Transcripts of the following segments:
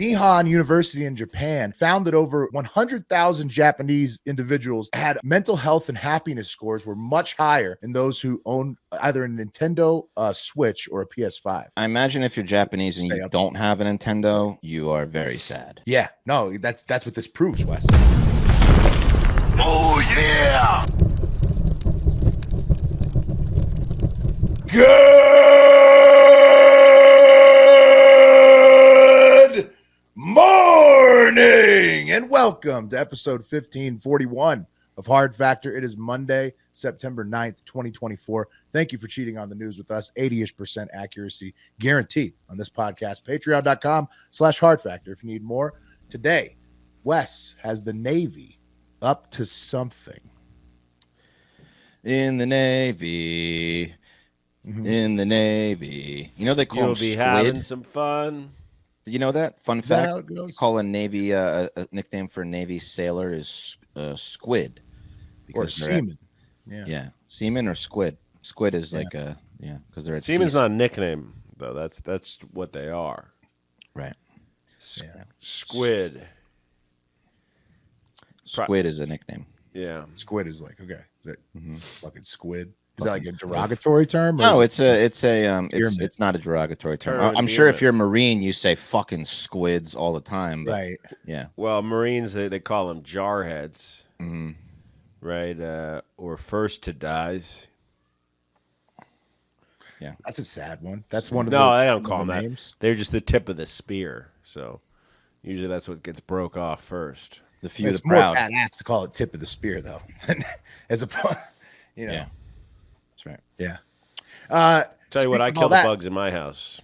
Nihon University in Japan found that over 100,000 Japanese individuals had mental health and happiness scores were much higher than those who own either a Nintendo Switch or a PS5. I imagine if you're Japanese and you don't have a Nintendo, you are very sad. Yeah, no, that's what this proves, Wes. Oh, yeah! Good morning and welcome to episode 1541 of Hard Factor. It is Monday, September 9th, 2024. Thank you for cheating on the news with us. 80-ish% accuracy guaranteed on this podcast. Patreon.com/Hard Factor if you need more. Today, Wes has the Navy up to something. In the Navy. In the Navy. You know they call You'll them be squid? having some fun. You know that? Fun Is that fact. how it goes? You call a Navy a nickname for a Navy sailor is squid. Or Because they're at- seaman. Yeah. Seaman or squid. Squid is like because they're at Seaman's sea. not a nickname, though. That's what they are. Right. Squid. Squid is a nickname. Yeah. Squid is like, okay, that fucking squid. Is Fucking that like a derogatory term? or No, is it's pyramid? it's not a derogatory term. Pyramid, I'm sure if pyramid. you're a Marine, you say fucking squids all the time. But right? yeah. Well, Marines, they call them jarheads, Mhm. right? Or first to dies. That's a sad one. That's one of No, the I don't one of call the them that. names. They're just the tip of the spear. So usually that's what gets broke off first. The few, It's the more proud. badass to call it tip of the spear, though, as a Yeah. That's right. yeah. Tell you what, I speaking of kill all the that- bugs in my house,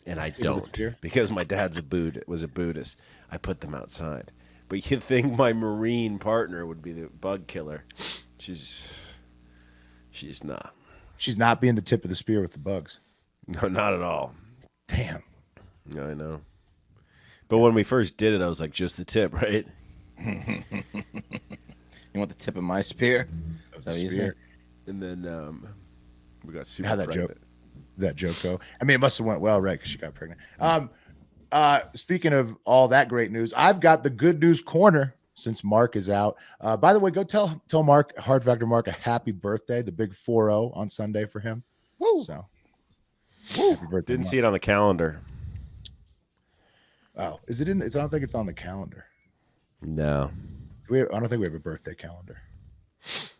and I of the don't spear? because my dad's was a Buddhist. I put them outside. But you'd think my Marine partner would be the bug killer. She's not. She's not being the tip of the spear with the bugs. No, not at all. Damn. No, I know. But when we first did it, I was like, just the tip, right? You want the tip of my spear? Is that what you Spear. And then we got super How'd that pregnant. joke go? I mean, it must have went well, right? Because she got pregnant. Speaking of all that great news, I've got the good news corner since Mark is out. By the way, go tell Mark, Hard Factor Mark, a happy birthday. The big 4-0 on Sunday for him. Woo. So, happy birthday, Didn't Mark. see it on the calendar. Oh, is it in? I don't think it's on the calendar. No. I don't think we have a birthday calendar.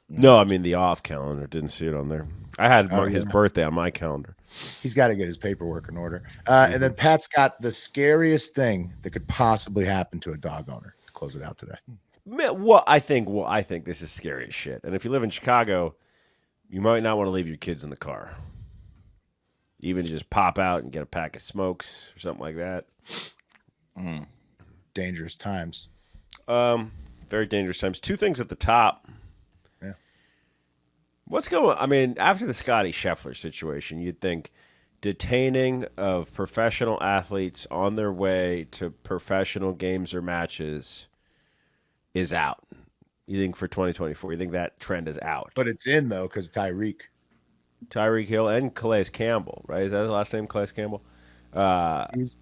No, I mean the off calendar. Didn't see it on there. I had his yeah. birthday on my calendar. He's got to get his paperwork in order. And then Pat's got the scariest thing that could possibly happen to a dog owner to close it out today. Well, I think this is scary as shit. And if you live in Chicago, you might not want to leave your kids in the car. Even to just pop out and get a pack of smokes or something like that. Dangerous times. Very dangerous times. Two things at the top. Yeah. What's going on? I mean, after the Scotty Scheffler situation, you'd think detaining of professional athletes on their way to professional games or matches is out. You think for 2024, you think that trend is out. But it's in, though, because Tyreek Hill and Calais Campbell, right? Is that his last name, Calais Campbell?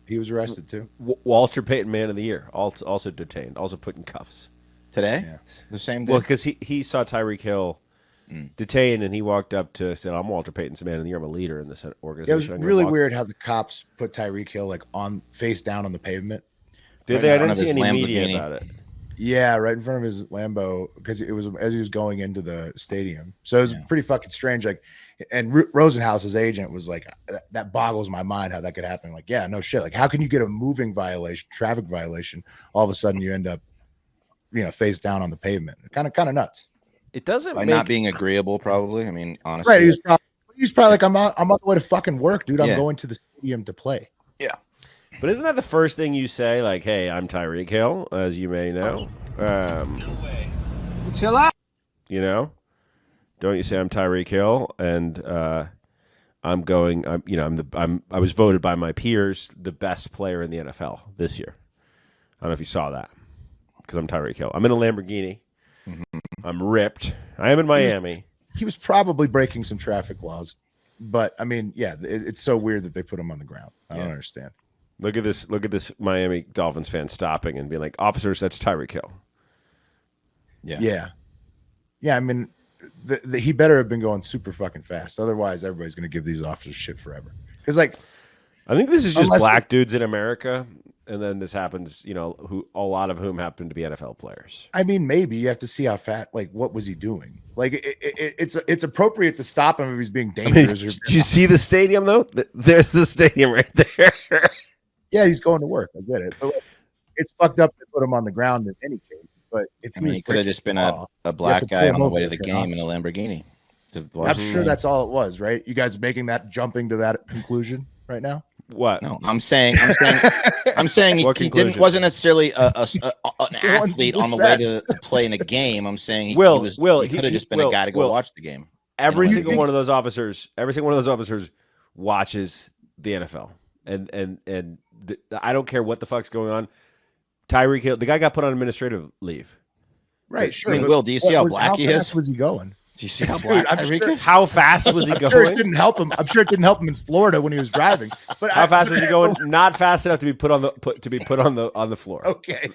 he was arrested, too. Walter Payton, Man of the Year, also detained, also put in cuffs. Today? Yeah. The same day? Well, because he saw Tyreek Hill detained, and he walked up to said, "I'm Walter Payton's Man of the Year. I'm a leader in this organization." Yeah, it was I'm gonna really walk." weird how the cops put Tyreek Hill like on face down on the pavement. Did Right they? in I front didn't of see his any media Lamborghini. about it. Yeah, right in front of his Lambo because it was as he was going into the stadium. So it was pretty fucking strange. Like, and Rosenhaus's agent was like, "That boggles my mind how that could happen." Like, yeah, no shit. Like, how can you get a moving violation, traffic violation, all of a sudden you end up, face down on the pavement? Kind of nuts. It doesn't By make not being agreeable, probably. I mean, honestly. Right? He was probably like, I'm on the way to fucking work, dude. I'm Yeah. going to the stadium to play. But isn't that the first thing you say? Like, "Hey, I'm Tyreek Hill," as you may know. Chill out. You know, don't you say I'm Tyreek Hill and I'm going? I was voted by my peers the best player in the NFL this year. I don't know if you saw that because I'm Tyreek Hill. I'm in a Lamborghini. I'm ripped. I am in Miami. He was probably breaking some traffic laws, but I mean, yeah, it's so weird that they put him on the ground. I don't understand. Look at this Miami Dolphins fan stopping and being like, officers, that's Tyreek Hill. Yeah. I mean, he better have been going super fucking fast. Otherwise, everybody's going to give these officers shit forever. Because, like, I think this is just black dudes in America, and then this happens, who a lot of whom happen to be NFL players. I mean, maybe you have to see how fat. Like, what was he doing? Like, it's appropriate to stop him if he's being dangerous. Did you see the stadium though? There's the stadium right there. Yeah, he's going to work. I get it, but like, it's fucked up to put him on the ground in any case. But if he could have just been a black guy on the way to the game in a Lamborghini. I'm sure that's all it was, right? You guys jumping to that conclusion right now? What? No, I'm saying he wasn't necessarily an athlete on the way to play in a game. I'm saying he could have just been a guy to go watch the game. Every single one of those officers watches the NFL, and I don't care what the fuck's going on. Tyreek Hill, the guy got put on administrative leave. Right, sure. I mean, Will, do you see how black he is? How fast was he going? Do you see how black Tyreek is? How fast was he going? Sure it didn't help him. I'm sure it didn't help him in Florida when he was driving. But how fast was he going? Not fast enough to be put on the floor. Okay.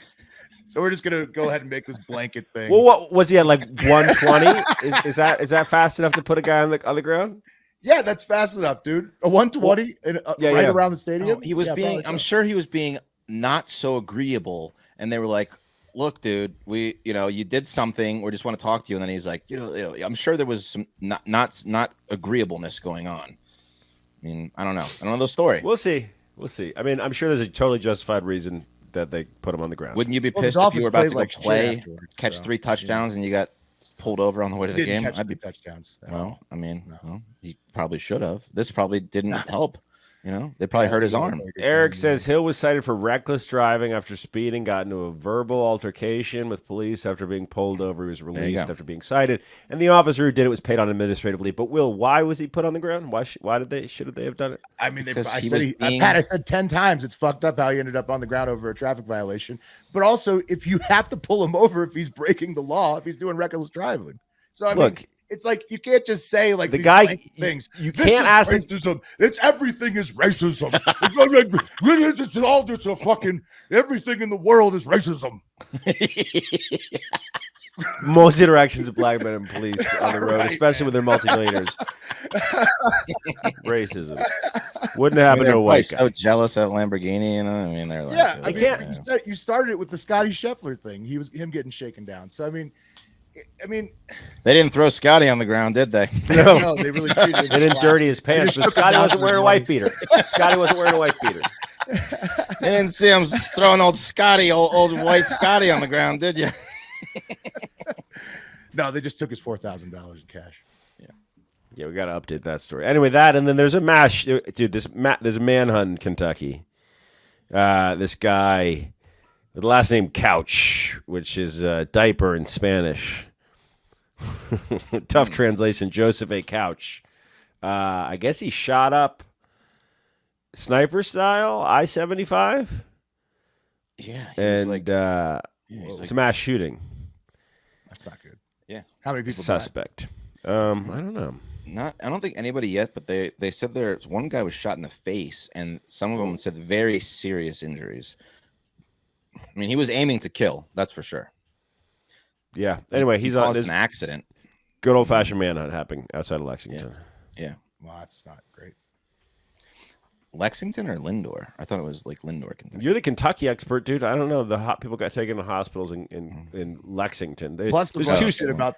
So we're just gonna go ahead and make this blanket thing. Well, what was he at, like 120? Is that fast enough to put a guy on the ground? Yeah, that's fast enough, dude. A 120 around the stadium. He was I'm sure he was being not so agreeable, and they were like, look, dude, you did something. We just want to talk to you. And then he's like, I'm sure there was some not agreeableness going on. I mean, I don't know the story. We'll see. I mean, I'm sure there's a totally justified reason that they put him on the ground. Wouldn't you be pissed if you were about to go catch 3 touchdowns, and you got pulled over on the way to the game? I'd be touchdowns. Well, I mean, he probably should have. This probably didn't help. They probably hurt his arm. Eric says Hill was cited for reckless driving after speeding, got into a verbal altercation with police after being pulled over. He was released after being cited, and the officer who did it was paid on administrative leave. But Will, why was he put on the ground? Why should they have done it? I mean, I said 10 times it's fucked up how he ended up on the ground over a traffic violation. But also, if you have to pull him over if he's breaking the law, if he's doing reckless driving. So I mean, it's like you can't just say like the guy things. You can't ask racism. It's everything is racism. It's all just a fucking everything in the world is racism. Most interactions of black men and police on the road, especially when they're multimillionaires. Racism wouldn't happen to a white guy. So jealous at Lamborghini, I mean, they're like, I can't. You started it with the Scotty Scheffler thing. Him getting shaken down. So I mean, they didn't throw Scotty on the ground, did they? No, they really treated him. They didn't dirty his pants, but Scotty wasn't wearing a wife beater. They didn't see him throwing old white Scotty on the ground, did you? No, they just took his $4,000 in cash. Yeah, we got to update that story. Anyway, and then there's a mash, dude. There's a manhunt in Kentucky. This guy. The last name Couch, which is diaper in Spanish. Tough translation. Joseph A. Couch. I guess he shot up sniper style I-75. Yeah. It's a mass shooting. That's not good. Yeah. How many people suspect? I don't know. I don't think anybody yet, but they said there's one guy was shot in the face, and some of them said very serious injuries. I mean, he was aiming to kill. That's for sure. Yeah. Anyway, he's on this an accident. Good old fashioned manhunt happening outside of Lexington. Yeah. Well, that's not great. Lexington or Lindor? I thought it was like Lindor, Kentucky. You're the Kentucky expert, dude. I don't know. The hot people got taken to hospitals in Lexington. Plus, a bunch of shit about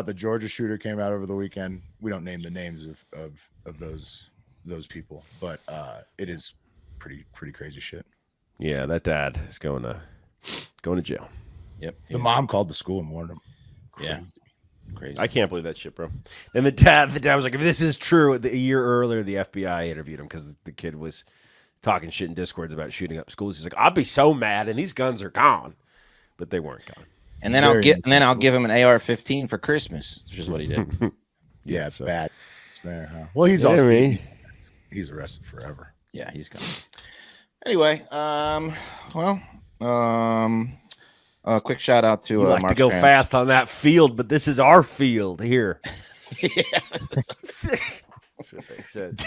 the Georgia shooter came out over the weekend. We don't name the names of those people, but it is pretty crazy shit. Yeah, that dad is going to jail. Yep. The mom called the school and warned him. Crazy. I can't believe that shit, bro. And the dad was like, if this is true, a year earlier, the FBI interviewed him because the kid was talking shit in Discords about shooting up schools. He's like, I'll be so mad, and these guns are gone, but they weren't gone. And then I'll give him an AR-15 for Christmas, which is what he did. Yeah, it's bad. It's there, huh? Well, he's arrested forever. Yeah, he's gone. Anyway, a quick shout out to you like to go fast on that field, but this is our field here. That's what they said.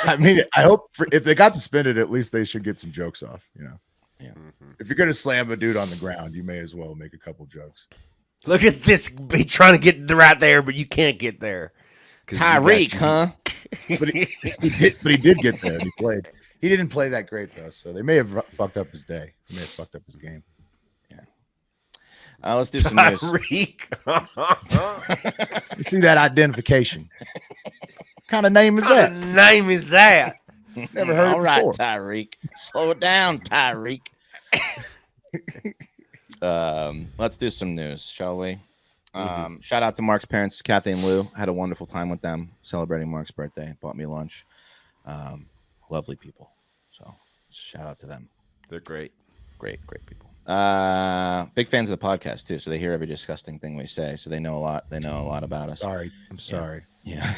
I mean, I hope if they got suspended, at least they should get some jokes off. You know, Yeah. If you're gonna slam a dude on the ground, you may as well make a couple jokes. Look at this. Be trying to get right there, but you can't get there. Tyreek, huh? But he did get there. And he played. He didn't play that great though, so they may have fucked up his day. They may have fucked up his game. Let's do some news. Tyreek. You see that identification? What kind of name is What that? kind of name is that? Never heard All it right, before. Tyreek. Slow it down, Tyreek. Let's do some news, shall we? Shout out to Mark's parents, Kathy and Lou. Had a wonderful time with them celebrating Mark's birthday. Bought me lunch. Lovely people. So shout out to them. They're great. Great people. Big fans of the podcast too. So they hear every disgusting thing we say. So they know a lot. They know a lot about us. Sorry, I'm sorry. Yeah.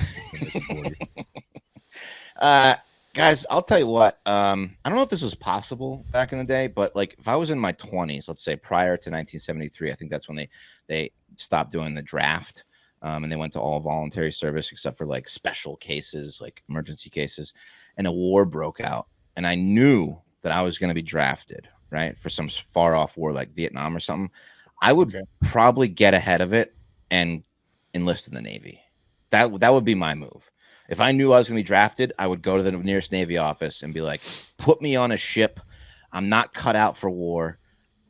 Guys, I'll tell you what. I don't know if this was possible back in the day, but like if I was in my 20s, let's say prior to 1973, I think that's when they stopped doing the draft, and they went to all voluntary service except for like special cases, like emergency cases, and a war broke out, and I knew that I was going to be drafted, right, for some far off war like Vietnam or something. I would probably get ahead of it and enlist in the Navy. That would be my move. If I knew I was going to be drafted, I would go to the nearest Navy office and be like, put me on a ship. I'm not cut out for war.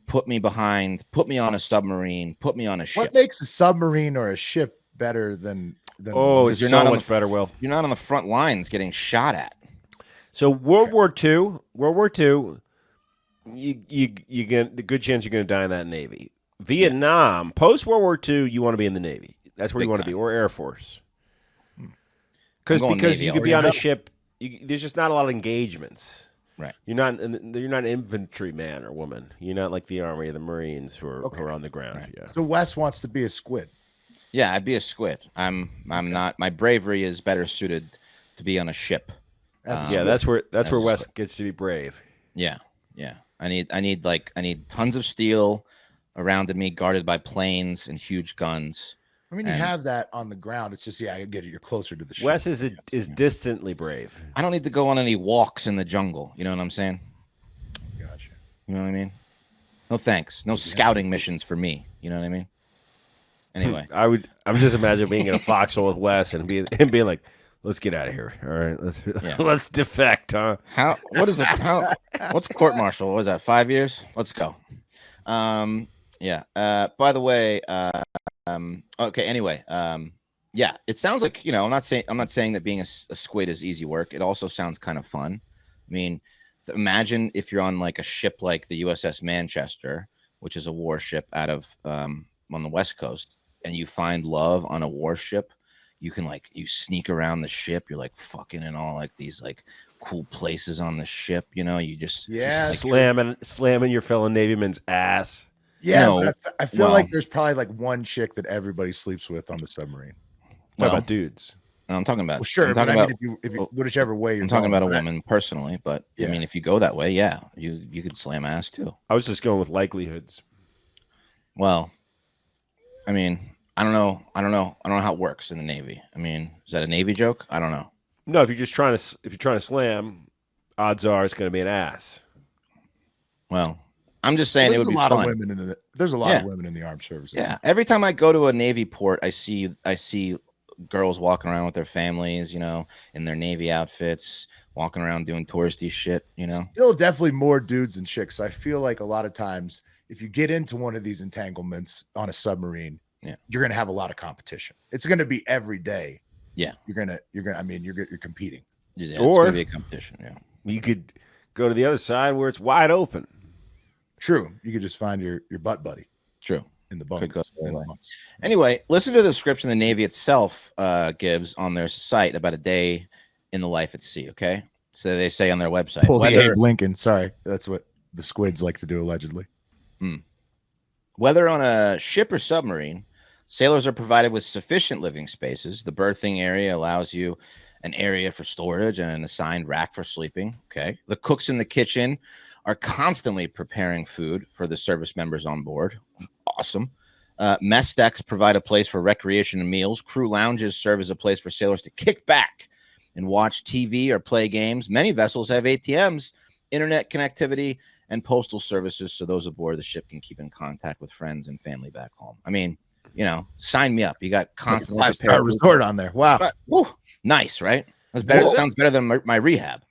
Put me on a submarine. Put me on a ship. What makes a submarine or a ship better than Oh, it's you're so not much better, Will. You're not on the front lines getting shot at. So World War II, you get the good chance you're going to die in that Navy. Vietnam, post World War II, you want to be in the Navy. That's where you want to be, or Air Force. Because Navy you could be on a ship. There's just not a lot of engagements. Right. You're not an infantry man or woman. You're not like the Army or the Marines who are on the ground. Right. Yeah. So Wes wants to be a squid. Yeah, I'd be a squid. I'm not. My bravery is better suited to be on a ship. That's where Wes gets to be brave. Yeah. I need tons of steel around me, guarded by planes and huge guns. I mean, you have that on the ground. It's just, I get it. You're closer to the ship. Wes is distantly brave. I don't need to go on any walks in the jungle. You know what I'm saying? Gotcha. You know what I mean? No thanks. No scouting missions for me. You know what I mean? Anyway, I'm just imagining being in a foxhole with Wes and being like, let's get out of here. All right, let's defect, huh? What's court martial? What was that? 5 years? Let's go. Yeah. By the way, okay. Anyway, yeah. It sounds like, I'm not saying that being a squid is easy work. It also sounds kind of fun. I mean, imagine if you're on like a ship like the USS Manchester, which is a warship out of on the West Coast, and you find love on a warship. You can you sneak around the ship. You're like fucking in all like these like cool places on the ship. You just slamming your fellow Navyman's ass. Yeah, but I feel like there's probably like one chick that everybody sleeps with on the submarine. Talking about dudes. I'm talking about. Well, sure, but I mean, if you whichever way you're I'm talking about a woman personally, but I mean, if you go that way, yeah, you could slam ass too. I was just going with likelihoods. Well, I mean, I don't know how it works in the Navy. I mean, is that a Navy joke? I don't know. No, if you're trying to slam, odds are it's going to be an ass. Well, I'm just saying it would be fun. There's a lot of women in the armed services. Yeah, every time I go to a Navy port, I see girls walking around with their families, in their Navy outfits, walking around doing touristy shit. Still definitely more dudes than chicks. I feel like a lot of times, if you get into one of these entanglements on a submarine, you're going to have a lot of competition. It's going to be every day. Yeah, you're competing. Yeah, it's going to be a competition. Yeah, you could go to the other side where it's wide open. True. You could just find your butt buddy. True. In the bunk. Anyway, listen to the description the Navy itself gives on their site about a day in the life at sea. Okay, so they say on their website. Pull the Abe Lincoln. Sorry, that's what the squids like to do allegedly. Whether on a ship or submarine, sailors are provided with sufficient living spaces. The berthing area allows you an area for storage and an assigned rack for sleeping. Okay, the cooks in the kitchen are constantly preparing food for the service members on board. Awesome. Mess decks provide a place for recreation and meals. Crew lounges serve as a place for sailors to kick back and watch TV or play games. Many vessels have ATMs, internet connectivity, and postal services, so those aboard the ship can keep in contact with friends and family back home. I mean, sign me up. You got constantly Like a 5-star resort on there. Wow. But, woo, nice, right? That's better. It sounds better than my rehab.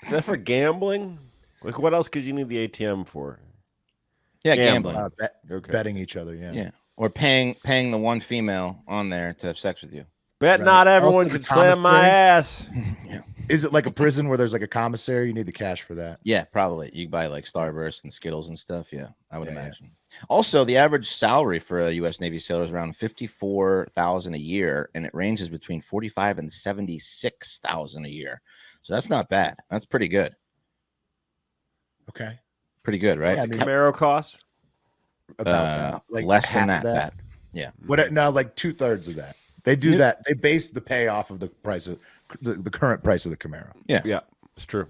Is that for gambling? Like, what else could you need the ATM for? Yeah, gambling. Betting each other. Yeah. Or paying the one female on there to have sex with you. Bet not everyone can slam my ass. Yeah. Is it like a prison where there's like a commissary? You need the cash for that. Yeah, probably. You buy like Starburst and Skittles and stuff. Yeah, I would imagine. Yeah. Also, the average salary for a U.S. Navy sailor is around $54,000 a year, and it ranges between $45,000 and $76,000 a year. So that's not bad. That's pretty good. Okay. Pretty good, right? Yeah, Camaro costs about like less than that. Yeah. What now? Like 2/3 of that. They do that. They base the pay off of the price of the current price of the Camaro. Yeah, it's true.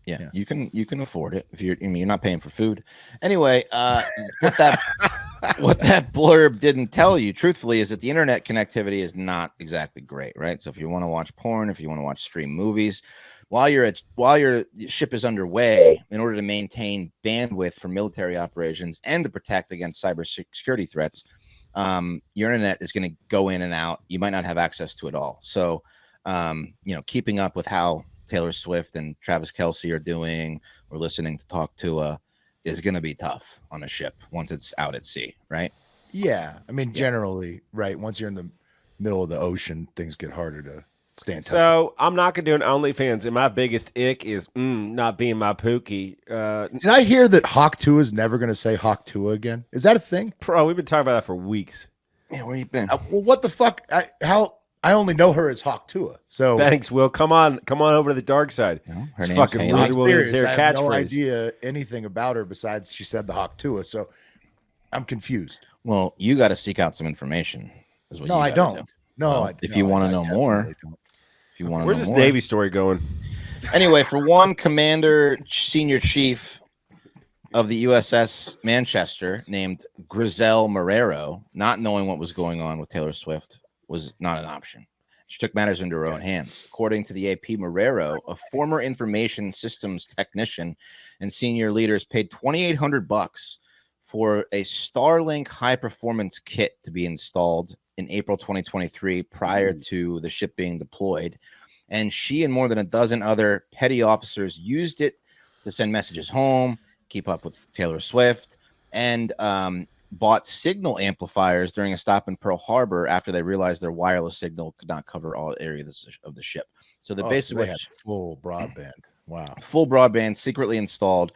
Yeah, you can afford it if you're not paying for food. Anyway, what that blurb didn't tell you, truthfully, is that the internet connectivity is not exactly great, right? So if you want to watch porn, if you want to watch stream movies, while your ship is underway, in order to maintain bandwidth for military operations and to protect against cybersecurity threats, your internet is going to go in and out. You might not have access to it all. So, keeping up with how Taylor Swift and Travis Kelce are doing or listening to Talk to is going to be tough on a ship once it's out at sea, right? Yeah. I mean, generally, right. Once you're in the middle of the ocean, things get harder to stay in touch. So I'm not going to do an OnlyFans, and my biggest ick is not being my pookie. Did I hear that Hawk Tua is never going to say Hawk Tua again? Is that a thing? Bro, we've been talking about that for weeks. Yeah, where you been? Well, what the fuck? I only know her as Hawk Tua. So thanks, Will. Come on over to the dark side. No, her name's fucking Haley. Williams here I have no catchphrase. idea anything about her besides she said the Hawk Tua. So I'm confused. Well, you got to seek out some information. Is what No, you I gotta don't. do. No, Well, if you want to know more, if you want to, where's this Navy story going? Anyway, for one, Commander Senior Chief of the USS Manchester, named Griselle Marrero, not knowing what was going on with Taylor Swift was not an option. She took matters into her own hands. According to the AP, Marrero, a former information systems technician and senior leaders, paid $2,800 for a Starlink high-performance kit to be installed in April 2023 prior to the ship being deployed. And she and more than a dozen other petty officers used it to send messages home, keep up with Taylor Swift, and bought signal amplifiers during a stop in Pearl Harbor after they realized their wireless signal could not cover all areas of the ship. So they basically had full broadband. Wow. Full broadband secretly installed.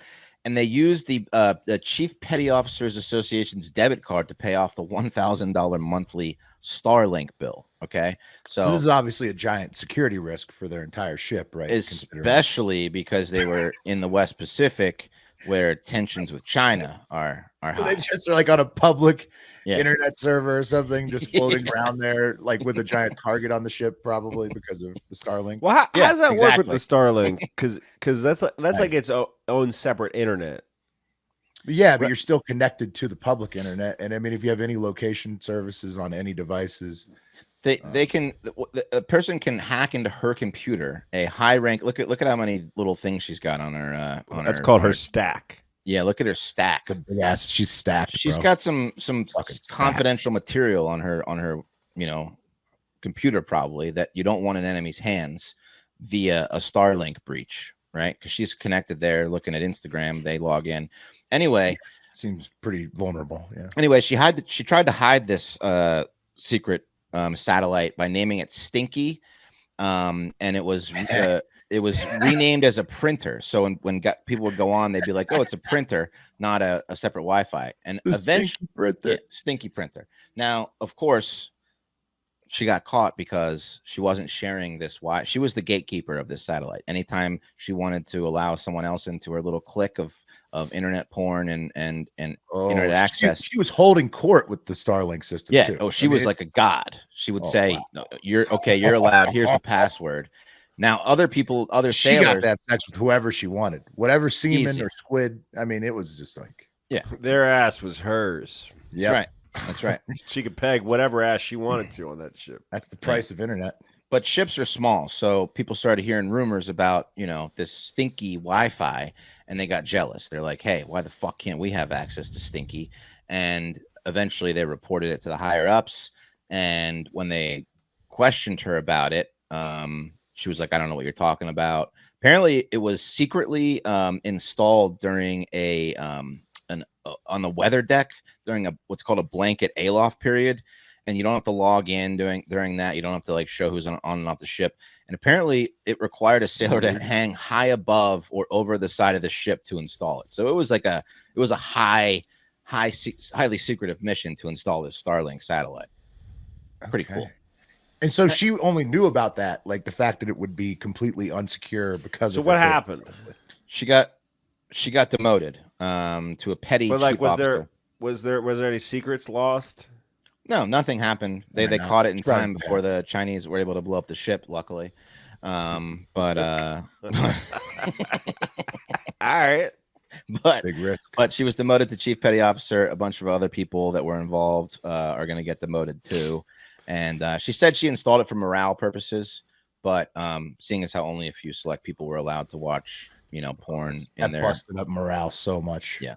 And they used the Chief Petty Officers Association's debit card to pay off the $1,000 monthly Starlink bill. Okay. So this is obviously a giant security risk for their entire ship, right? Especially because they were in the West Pacific, where tensions with China are so high. they just are like on a public internet server or something, just floating around there, like with a giant target on the ship, probably because of the Starlink. Well, how does that work with the Starlink? Because that's like its own separate internet. Yeah, but you're still connected to the public internet, and I mean, if you have any location services on any devices, they can. A person can hack into her computer. A high rank. Look at how many little things she's got on her. That's called her stack. Yeah, look at her stack. Yes, she's stacked. She's got some confidential material on her computer, probably, that you don't want in enemy's hands via a Starlink breach, right? Because she's connected there, looking at Instagram. They log in. Anyway, seems pretty vulnerable. Yeah. Anyway, she tried to hide this secret satellite by naming it Stinky, and it was renamed as a printer. So when people would go on, they'd be like, "Oh, it's a printer, not a separate Wi-Fi." And eventually, Stinky printer. Now, of course, she got caught because she wasn't sharing this. She was the gatekeeper of this satellite. Anytime she wanted to allow someone else into her little clique of internet porn and internet access, she was holding court with the Starlink system. Yeah. Too. Oh, she was like a god. She would say, wow. No, you're allowed. Here's the password. Now, other sailors, she got that sex with whoever she wanted, whatever semen or squid. I mean, it was just like, their ass was hers. Yeah, right. That's right. She could peg whatever ass she wanted to on that ship. That's the price of internet. But ships are small, so people started hearing rumors about, this stinky Wi-Fi, and they got jealous. They're like, "Hey, why the fuck can't we have access to stinky?" And eventually, they reported it to the higher ups. And when they questioned her about it, she was like, "I don't know what you're talking about." Apparently, it was secretly installed during on the weather deck during what's called a blanket aloft period. And you don't have to log in during that. You don't have to like show who's on and off the ship. And apparently, it required a sailor to hang high above or over the side of the ship to install it. So it was a highly secretive mission to install this Starlink satellite. Pretty cool. And so she only knew about that, like the fact that it would be completely unsecure because of. So what happened? She got demoted to a petty chief officer. Was there any secrets lost? No, nothing happened. They caught it in time before the Chinese were able to blow up the ship, luckily. But all right. But Big risk. But she was demoted to chief petty officer. A bunch of other people that were involved are going to get demoted too. And she said she installed it for morale purposes, but seeing as how only a few select people were allowed to watch, porn in there, busted up morale so much. Yeah.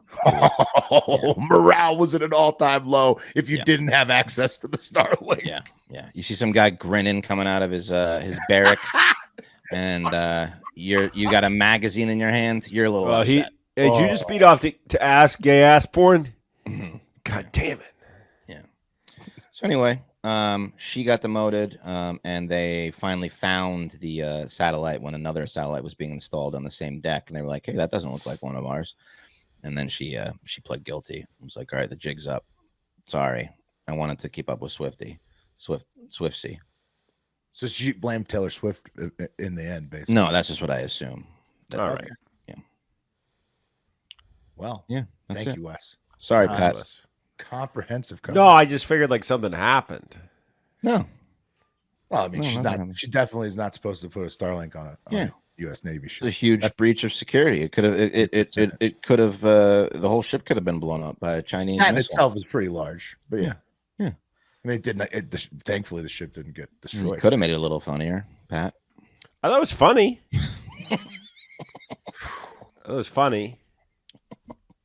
Morale was at an all-time low if you didn't have access to the Starlink. Yeah. You see some guy grinning coming out of his barracks, and you got a magazine in your hand. You're a little upset. Did you just beat off to ask gay ass porn? God damn it. Yeah. So anyway, she got demoted, and they finally found the satellite when another satellite was being installed on the same deck, and they were like, "Hey, that doesn't look like one of ours." And then she pled guilty. It was like, "All right, the jig's up. Sorry, I wanted to keep up with Swifty. Swifty." So she blamed Taylor Swift in the end, basically. No, that's just what I assume. All right. Yeah. Well, yeah. Thank you, Wes. Sorry, Pat. Comprehensive coverage. No, I just figured like something happened. No. Well, I mean, she's not. She definitely is not supposed to put a Starlink on a U.S. Navy ship. It's a huge breach of security. It could have. It could have. The whole ship could have been blown up by a Chinese. That in missile. itself is pretty large, but yeah. I mean, it didn't. Thankfully, the ship didn't get destroyed. Could have made it a little funnier, Pat. I thought it was funny. It was funny.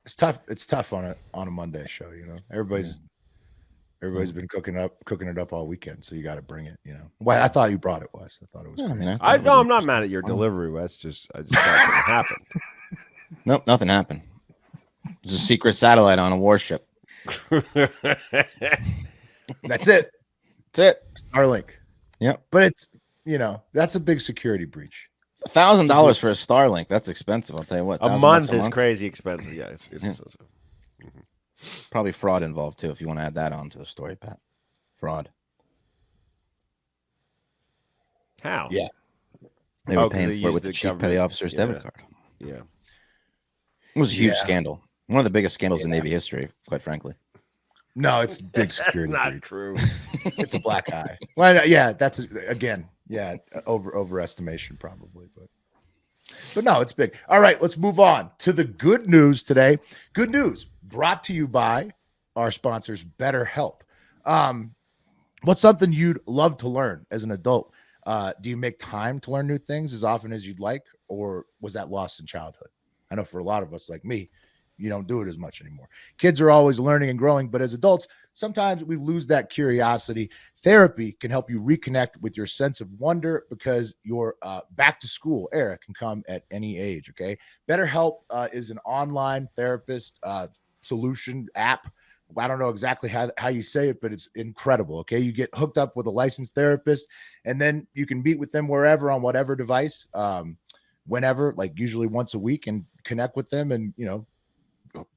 It's tough. It's tough on a Monday show. Everybody's been cooking it up all weekend, so you got to bring it. Well, I thought you brought it, Wes. I thought it was. I'm not mad at your delivery, Wes. I just thought something happened. Nope, nothing happened. There's a secret satellite on a warship. That's it. Starlink. Yep. But it's that's a big security breach. $1,000 for a Starlink. That's expensive. I'll tell you what. A month is crazy expensive. Yeah, it's expensive. Probably fraud involved too. If you want to add that on to the story, Pat. Fraud. How? Yeah. They were paying for it with the chief petty officer's debit card. Yeah. It was a huge scandal. One of the biggest scandals in Navy history, quite frankly. No, it's big security. That's not breach. true. It's a black eye. Well, yeah, that's overestimation probably, but no, it's big. All right, let's move on to the good news today. Good news brought to you by our sponsors, BetterHelp. What's something you'd love to learn as an adult? Do you make time to learn new things as often as you'd like, or was that lost in childhood? I know for a lot of us, like me, you don't do it as much anymore. Kids are always learning and growing, but as adults, sometimes we lose that curiosity. Therapy can help you reconnect with your sense of wonder because your back to school era can come at any age, okay? BetterHelp is an online therapist solution app. I don't know exactly how you say it, but it's incredible, okay? You get hooked up with a licensed therapist, and then you can meet with them wherever on whatever device, whenever, like usually once a week, and connect with them and,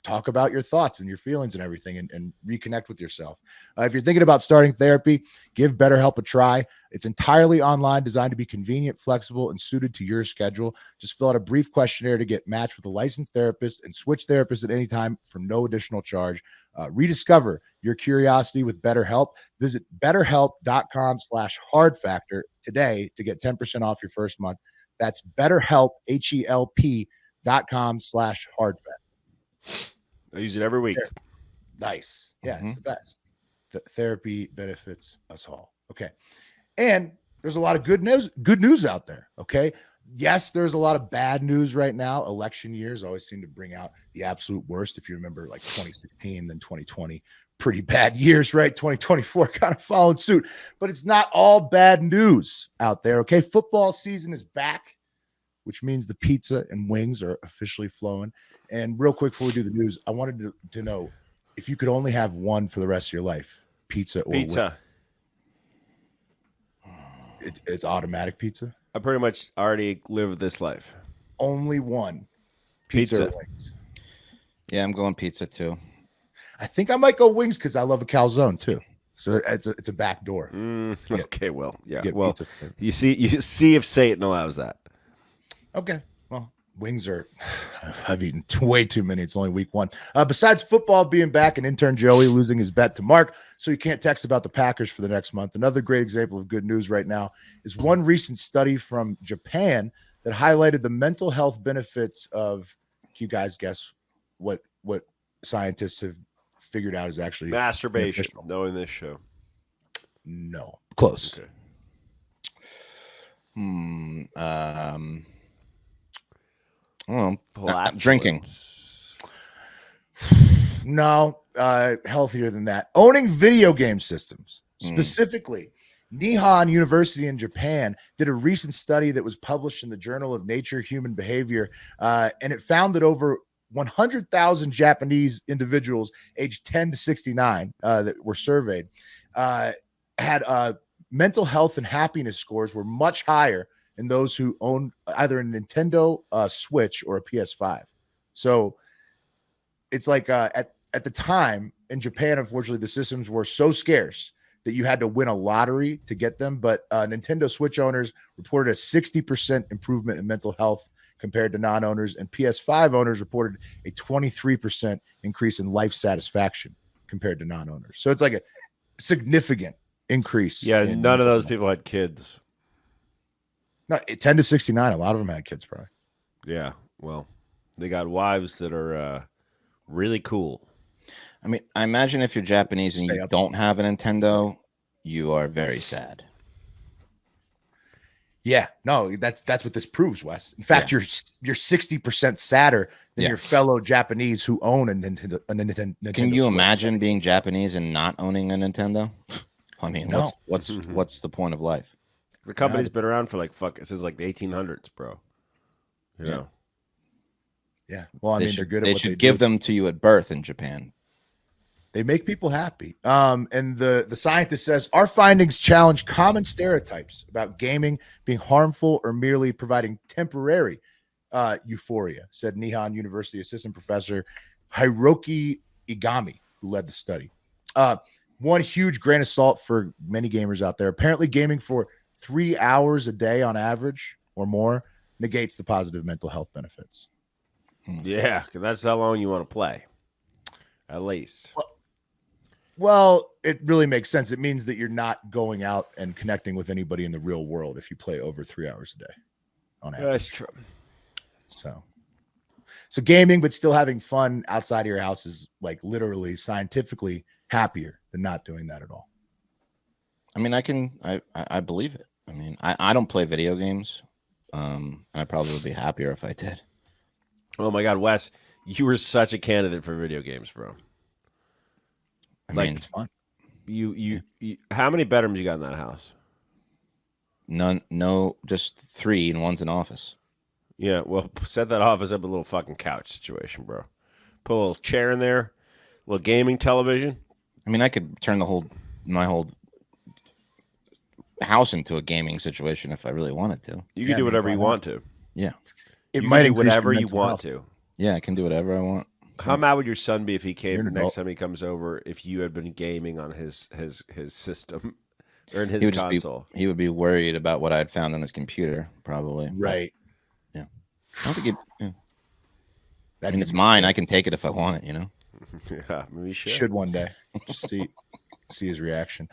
talk about your thoughts and your feelings and everything and reconnect with yourself. If you're thinking about starting therapy, give BetterHelp a try. It's entirely online, designed to be convenient, flexible, and suited to your schedule. Just fill out a brief questionnaire to get matched with a licensed therapist and switch therapists at any time for no additional charge. Rediscover your curiosity with BetterHelp. Visit BetterHelp.com/HARDFACTOR today to get 10% off your first month. That's BetterHelp, HELP.com/HARDFACTOR. I use it every week. Nice. Yeah, it's the best. Therapy benefits us all. Okay. And there's a lot of good news out there. Okay. Yes, there's a lot of bad news right now. Election years always seem to bring out the absolute worst. If you remember, like 2016, then 2020, pretty bad years, right? 2024 kind of followed suit, but it's not all bad news out there. Okay. Football season is back, which means the pizza and wings are officially flowing. And real quick, before we do the news, I wanted to know if you could only have one for the rest of your life, pizza or Pizza. It's automatic pizza. I pretty much already live this life. Only one. Pizza. Or wings. Yeah, I'm going pizza too. I think I might go wings because I love a calzone too. So it's a back door. Okay, well, yeah. Get Well, pizza. you see if Satan allows that. Okay. Well, wings are. I've eaten way too many. It's only week 1. Besides football being back and intern Joey losing his bet to Mark, so you can't text about the Packers for the next month. Another great example of good news right now is one recent study from Japan that highlighted the mental health benefits of. Can you guys guess what scientists have figured out is actually Masturbation. beneficial? Knowing this show. No, close. Okay. Drinking. No, healthier than that. Owning video game systems, specifically. Nihon University in Japan did a recent study that was published in the Journal of Nature Human Behavior, and it found that over 100,000 Japanese individuals aged 10 to 69 that were surveyed had mental health and happiness scores were much higher than those who owned either a Nintendo Switch or a PS5. So it's like at the time in Japan, unfortunately, the systems were so scarce that you had to win a lottery to get them. But Nintendo Switch owners reported a 60% improvement in mental health compared to non-owners, and PS5 owners reported a 23% increase in life satisfaction compared to non-owners. So it's like a significant increase. Yeah, none of those people had kids. No, 10 to 69. A lot of them had kids, probably. Yeah, well, they got wives that are really cool. I mean, I imagine if you're Japanese and you don't have a Nintendo, you are very sad. Yeah, no, that's what this proves, Wes. In fact, you're 60% sadder than your fellow Japanese who own a Nintendo. Can you Switch. imagine being Japanese and not owning a Nintendo? I mean, No. what's the point of life? The company's been around for since like the 1800s, bro. You know. Yeah. Well, I mean, they're good at they what should they give do. them to you at birth in Japan. They make people happy. And the scientist says our findings challenge common stereotypes about gaming being harmful or merely providing temporary euphoria, said Nihon University assistant professor Hiroki Igami, who led the study. One huge grain of salt for many gamers out there. Apparently, gaming for 3 hours a day on average or more negates the positive mental health benefits. Yeah, because that's how long you want to play, at least. Well, it really makes sense. It means that you're not going out and connecting with anybody in the real world if you play over 3 hours a day on average. That's true. So gaming, but still having fun outside of your house is like literally scientifically happier than not doing that at all. I mean, I believe it. I mean, I don't play video games. I probably would be happier if I did. Oh my God, Wes, you were such a candidate for video games, bro. I mean, it's fun. You how many bedrooms you got in that house? None, no, just 3, and one's an office. Yeah, well, set that office up a little fucking couch situation, bro. Put a little chair in there, a little gaming television. I mean, I could turn my whole house into a gaming situation if I really wanted to. You can do whatever you want to. Yeah. It You might can do increase your whatever you mental want health. to. Yeah, I can do whatever I want. How mad would your son be if he You're came an next adult. time he comes over if you had been gaming on his system or in his He would console? he would be worried about what I had found on his computer, probably. Right. Yeah. I don't think it. Yeah. That I mean, it's mine. I can take it if I want it. You know. Yeah, maybe you should. should one day just see his reaction.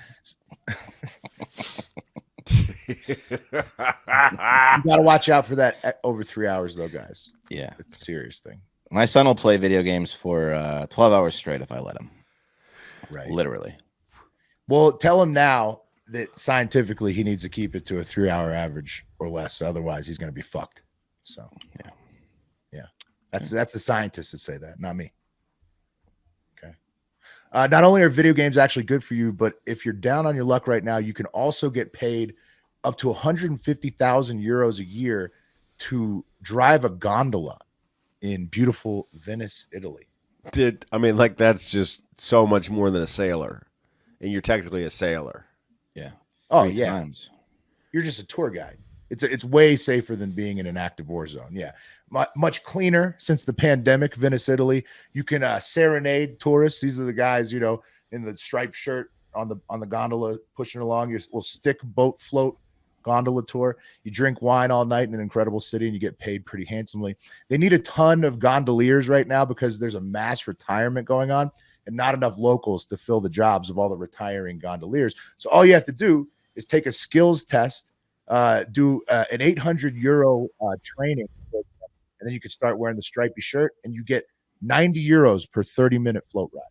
You got to watch out for that over 3 hours, though, guys. Yeah. It's a serious thing. My son will play video games for 12 hours straight if I let him. Right. Literally. Well, tell him now that scientifically he needs to keep it to a 3-hour average or less. Otherwise, he's going to be fucked. So, yeah. That's the scientists that say that, not me. Okay. Not only are video games actually good for you, but if you're down on your luck right now, you can also get paid up to 150,000 euros a year to drive a gondola in beautiful Venice, Italy. That's just so much more than a sailor, and you're technically a sailor. Yeah. Oh, 3 yeah. times. You're just a tour guide. It's way safer than being in an active war zone. Yeah. Much cleaner since the pandemic, Venice, Italy. You can serenade tourists. These are the guys, in the striped shirt on the gondola pushing along your little stick boat float gondola tour. You drink wine all night in an incredible city and you get paid pretty handsomely. They need a ton of gondoliers right now because there's a mass retirement going on and not enough locals to fill the jobs of all the retiring gondoliers. So all you have to do is take a skills test, do an 800 euro training, and then you can start wearing the stripy shirt and you get 90 euros per 30-minute float ride.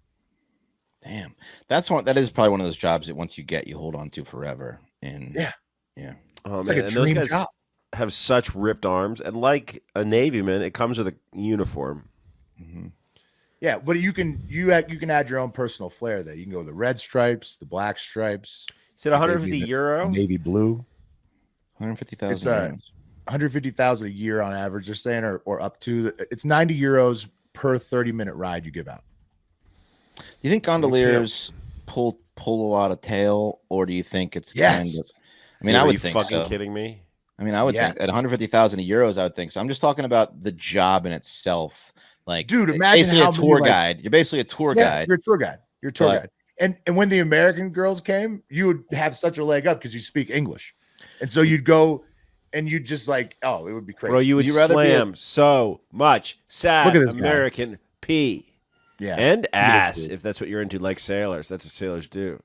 Damn. That is probably one of those jobs that once you get, you hold on to forever. And yeah. Oh, It's man. like a And those dream guys job. have such ripped arms, and like a Navyman, it comes with a uniform. Mhm. Yeah, but you can add your own personal flair there. You can go with the red stripes, the black stripes. Is it 150 euro? Navy blue. 150,000. It's 150,000 a year on average. They're saying, or up to. It's 90 euros per 30-minute ride you give out. Do you think gondoliers pull a lot of tail, or do you think it's Yes. kind of? I mean, Dude, I are would you think fucking so. kidding me? I mean, I would think at 150,000 euros, I would think so. I'm just talking about the job in itself. Like, dude, imagine basically how a tour guide. You're basically a tour guide. You're a tour guide. You're a tour guide. And when the American girls came, you would have such a leg up because you speak English, and so you'd go and you'd just it would be crazy. Bro, you would slam so much sad Look at this American pee. Yeah, and ass if that's what you're into, like sailors. That's what sailors do.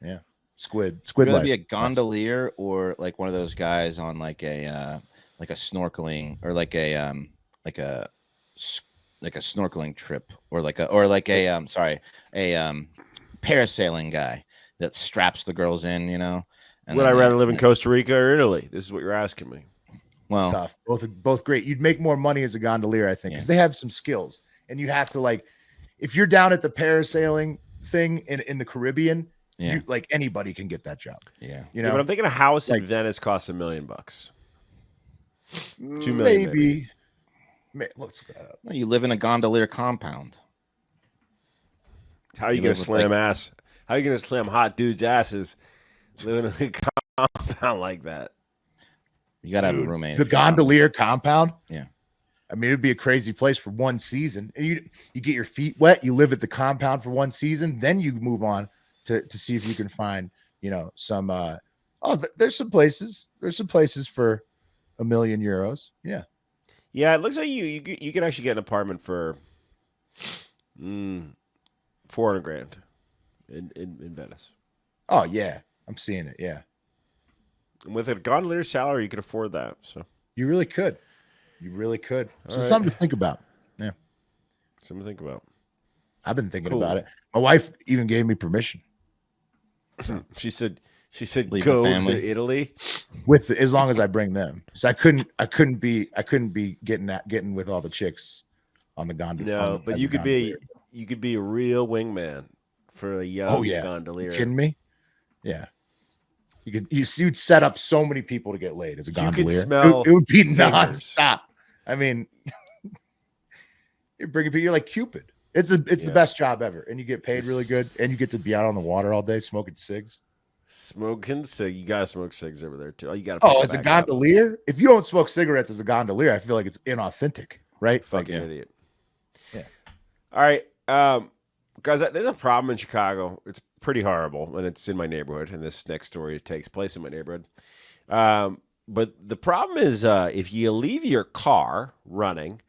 Yeah, squid Would life. be a gondolier or like one of those guys on like a snorkeling or like a snorkeling trip or a parasailing guy that straps the girls in, And would I rather live in Costa Rica or Italy? This is what you're asking me. Well, it's tough. Both great. You'd make more money as a gondolier, I think, because they have some skills, and you have to if you're down at the parasailing thing in the Caribbean, you, anybody can get that job. Yeah, but I'm thinking a house in Venice costs $1 million. $2 million, maybe. Let's look that up. You live in a gondolier compound. How are you gonna slam ass? How are you gonna slam hot dudes' asses living in a compound like that? You gotta have a roommate. The gondolier compound. Yeah. I mean, it'd be a crazy place for one season. You get your feet wet. You live at the compound for one season, then you move on to see if you can find, some. There's some places. There's some places for €1 million. Yeah. Yeah, it looks like you can actually get an apartment for $400,000 in Venice. Oh yeah, I'm seeing it. Yeah. And with a gondolier salary, you could afford that. So you really could. So something to think about. Yeah. Something to think about. I've been thinking about it. My wife even gave me permission. So she said leave go the family. to Italy as long as I bring them. So I couldn't be getting with all the chicks on the gondola. No, but you could be a real wingman for a young gondolier. You kidding me? Yeah. You'd set up so many people to get laid as a gondolier. You could smell it would be nonstop. I mean, you're bringing people. You're like Cupid. It's the best job ever, and you get paid really good, and you get to be out on the water all day smoking cigs. You gotta smoke cigs over there too. You gotta. As a gondolier, if you don't smoke cigarettes as a gondolier, I feel like it's inauthentic, right? Fucking idiot. Yeah. All right, guys. There's a problem in Chicago. It's pretty horrible, and it's in my neighborhood. And this next story takes place in my neighborhood. But the problem is, if you leave your car running,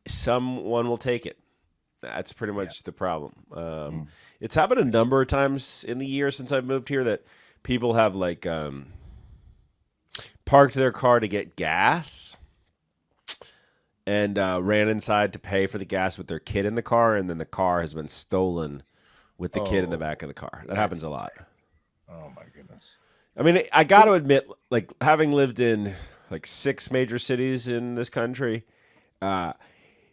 someone will take it. That's pretty much the problem. It's happened a number of times in the year since I've moved here that people have parked their car to get gas and ran inside to pay for the gas with their kid in the car, and then the car has been stolen with the kid in the back of the car. That happens a lot. Oh my goodness. I mean, I got to admit, like having lived in like 6 major cities in this country,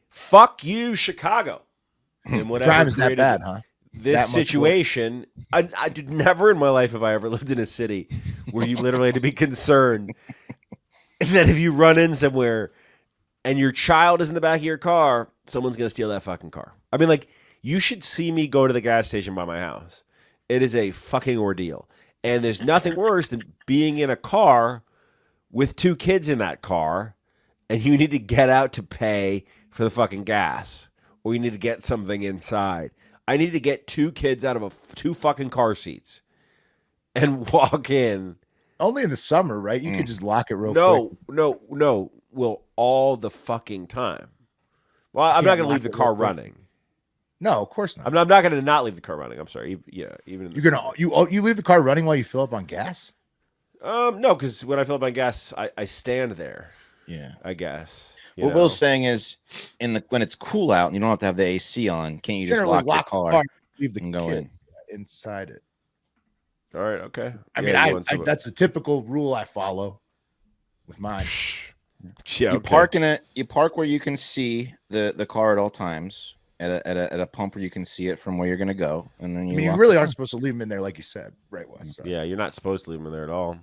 fuck you, Chicago. And whatever Crime is that created bad, huh? This That much situation, I did never in my life have I ever lived in a city where you literally had to be concerned that if you run in somewhere and your child is in the back of your car, someone's going to steal that fucking car. I mean, like, you should see me go to the gas station by my house. It is a fucking ordeal. And there's nothing worse than being in a car with 2 kids in that car and you need to get out to pay for the fucking gas or you need to get something inside. I need to get 2 kids out of 2 fucking car seats and walk in. Only in the summer, right? You could just lock it real quick. No. Well, all the fucking time. Well, I'm not going to leave the car running. No, of course not. I'm not going to not leave the car running. I'm sorry. Yeah, even in the you leave the car running while you fill up on gas? No, because when I fill up my gas, I stand there. Yeah, I guess. What Will's saying is, when it's cool out and you don't have to have the AC on, can't you just Generally lock the car, leave the and go kid inside it? All right. Okay. I mean, that's a typical rule I follow with mine. Yeah, you park in it. You park where you can see the car at all times. At a pump where you can see it from where you're going to go, and then you really aren't supposed to leave them in there, like you said, right, Wes? So. Yeah, you're not supposed to leave them in there at all.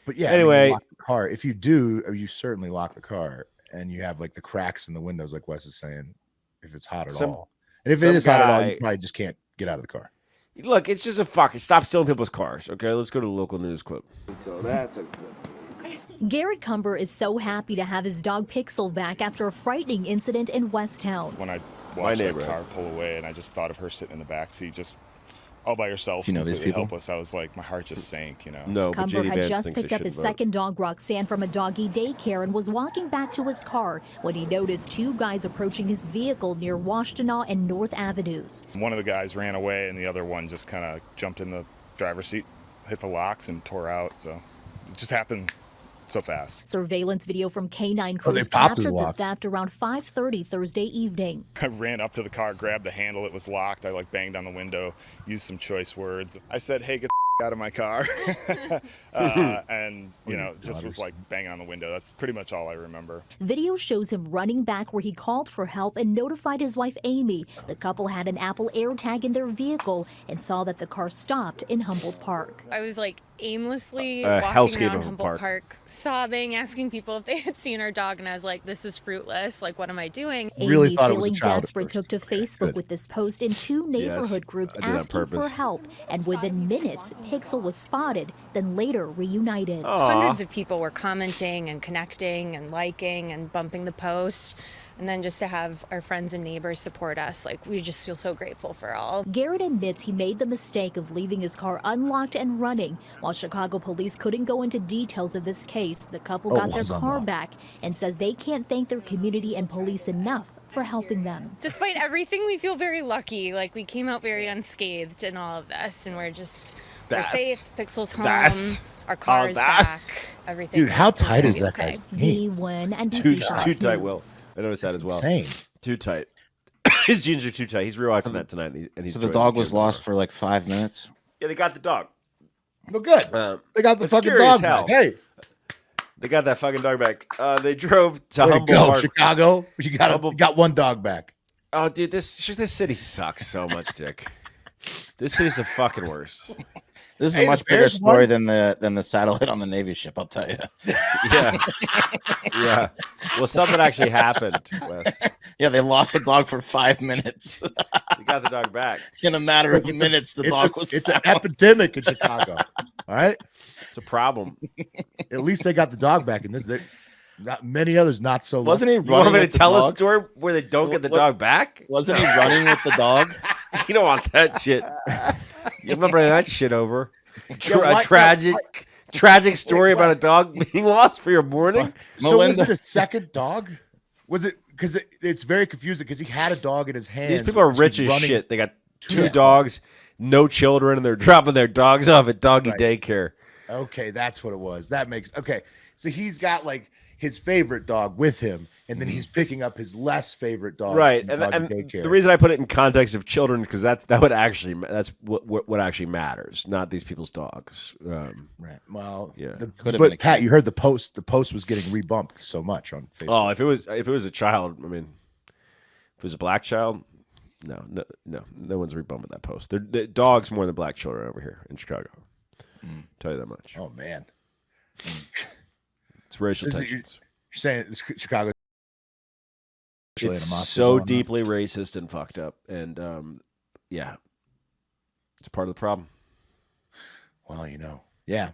But yeah, anyway, lock the car. If you do, you certainly lock the car, and you have like the cracks in the windows, like Wes is saying, if it's hot at all. And if it is hot at all, you probably just can't get out of the car. Look, it's just a fucking stop stealing people's cars. Okay, let's go to the local news clip. So that's a good. Garrett Cumber is so happy to have his dog Pixel back after a frightening incident in Westtown. When I watched that car pull away and I just thought of her sitting in the back seat, just all by herself, you know these people? helpless, I was like, my heart just sank, you know. No, Cumber had just picked up his second dog, Roxanne, from a doggy daycare and was walking back to his car when he noticed 2 guys approaching his vehicle near Washtenaw and North Avenues. One of the guys ran away and the other one just kind of jumped in the driver's seat, hit the locks and tore out. So it just happened so fast. Surveillance video from K9 crews captured the theft around 5:30 Thursday evening. I ran up to the car, grabbed the handle, it was locked. I banged on the window, used some choice words. I said, hey, get the out of my car. And, just was like banging on the window. That's pretty much all I remember. Video shows him running back where he called for help and notified his wife, Amy. The couple had an Apple AirTag in their vehicle and saw that the car stopped in Humboldt Park. I was aimlessly walking around Humboldt Park, sobbing, asking people if they had seen our dog, and I was like, this is fruitless. What am I doing? Amy, feeling desperate, took to Facebook with this post in 2 neighborhood groups asking for help, and within minutes, Pixel was spotted, then later reunited. Hundreds of people were commenting and connecting and liking and bumping the post. And then just to have our friends and neighbors support us, we just feel so grateful for all. Garrett admits he made the mistake of leaving his car unlocked and running. While Chicago police couldn't go into details of this case, the couple got their car back and says they can't thank their community and police enough for helping them. Despite everything, we feel very lucky. We came out very unscathed in all of this, and we're safe. Pixel's home. Our car is back. Everything. Dude, how tight is that guy's V1 and too tight, Will. I noticed that as well. Insane. Too tight. His jeans are too tight. He's rewatching that tonight. And he's so the dog was lost for 5 minutes? Yeah, they got the dog. Well, good. They got the fucking dog back. Hey. They got that fucking dog back. They drove to Humboldt Park. Chicago. You got one dog back. Oh, dude, this city sucks so much, Dick. This city's the fucking worst. This is a much bigger story than the satellite on the Navy ship, I'll tell you. Yeah. Well, something actually happened, Wes. Yeah, they lost the dog for 5 minutes. You got the dog back. In a matter of minutes, the dog was It's an epidemic in Chicago. All right? It's a problem. At least they got the dog back in this. Not many others, not so. Wasn't he running? You want me to tell a story where they don't get the dog back? Wasn't he running with the dog? You don't want that shit. You remember that shit over? A tragic story about a dog being lost for your morning. So was it a second dog? Was it because it's very confusing because he had a dog in his hand. These people are rich as shit. They got 2 dogs, no children, and they're dropping their dogs off at doggy daycare. Okay, that's what it was. That makes okay. So he's got his favorite dog with him, and then he's picking up his less favorite dog. Right, from the and doggy daycare. the reason I put it in context of children because that's what actually matters, not these people's dogs. Right. Well, yeah. But Pat, you heard the post. The post was getting rebumped so much on Facebook. Oh, if it was a child, I mean, if it was a black child, no one's rebumping that post. They're dogs more than black children over here in Chicago. Tell you that much. Oh man, it's racial you're tensions. saying Chicago. It's so deeply racist and fucked up, and yeah, it's part of the problem. Well, yeah,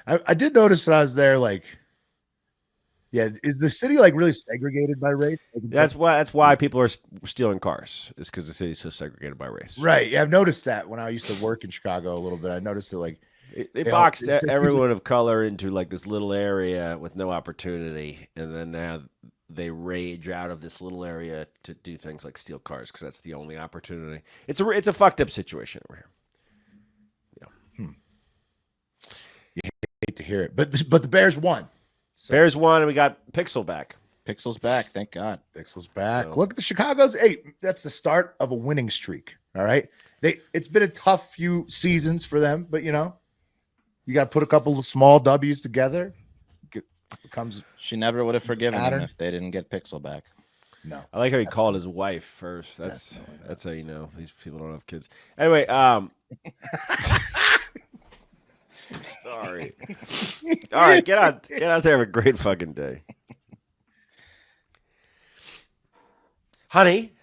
I did notice that I was there. Like, yeah, is the city like really segregated by race? That's why people are stealing cars. Is because the city's so segregated by race. Right. Yeah, I've noticed that when I used to work in Chicago a little bit. I noticed that like they boxed everyone of color into like this little area with no opportunity, and then now they rage out of this little area to do things like steal cars because that's the only opportunity. It's a fucked up situation over here. Yeah. You hate to hear it, but the Bears won. So. Bears won, and we got Pixel back. Pixel's back, thank God. Pixel's back. So. Look at the Chicago's. Hey, that's the start of a winning streak. All right, it's been a tough few seasons for them, but you got to put a couple of small W's together. Becomes she never would have forgiven pattern. him if they didn't get Pixel back. No, I like how he called his wife first. That's how you know these people don't have kids. Anyway, sorry. All right, get out there, have a great fucking day, honey.